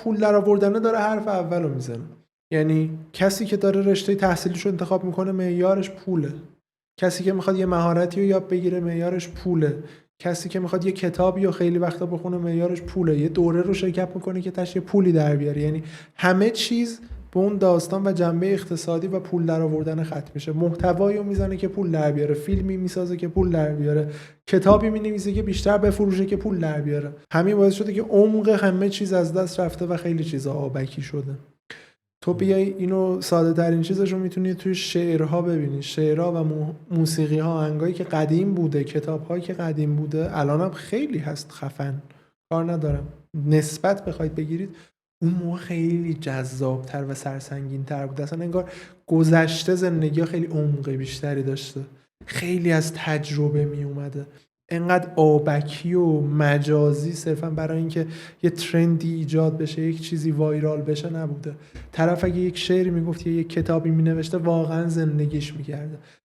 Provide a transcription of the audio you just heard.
پول در آوردن داره حرف اولو میزنه. یعنی کسی که داره رشته تحصیلیش رو انتخاب میکنه معیارش پوله، کسی که میخواد یه مهارتی رو یاد بگیره معیارش پوله، کسی که میخواد یه کتابی رو خیلی وقتا بخونه معیارش پوله، یه دوره رو شرکت میکنه که تاش یه پولی در بیاره. یعنی همه چیز به اون داستان و جنبه اقتصادی و پول در آوردن ختم میشه. محتوایی رو میزنه که پول در بیاره، فیلمی میسازه که پول در بیاره، کتابی مینویسه که بیشتر بفروشه که پول در بیاره. همین باعث شده که عمق همه چیز از دست رفته و خیلی چیزا آبکی شده. تو بیای اینو ساده ترین چیزش رو میتونی توی شعرها ببینی، شعرها و موسیقی ها، آهنگایی که قدیم بوده، کتاب هایی که قدیم بوده، الان هم خیلی هست خفن، کار ندارم، نسبت بخواید بگیرید اون موقع خیلی جذابتر و سرسنگین‌تر بود. اصلا انگار گذشته زندگی ها خیلی عمق بیشتری داشته، خیلی از تجربه می اومده. انقدر آبکی و مجازی صرفا برای اینکه یه ترندی ایجاد بشه، یک چیزی وایرال بشه نبوده. طرف اگه یک شعری میگفت یا یک کتابی مینوشته واقعا زندگیش میکرده.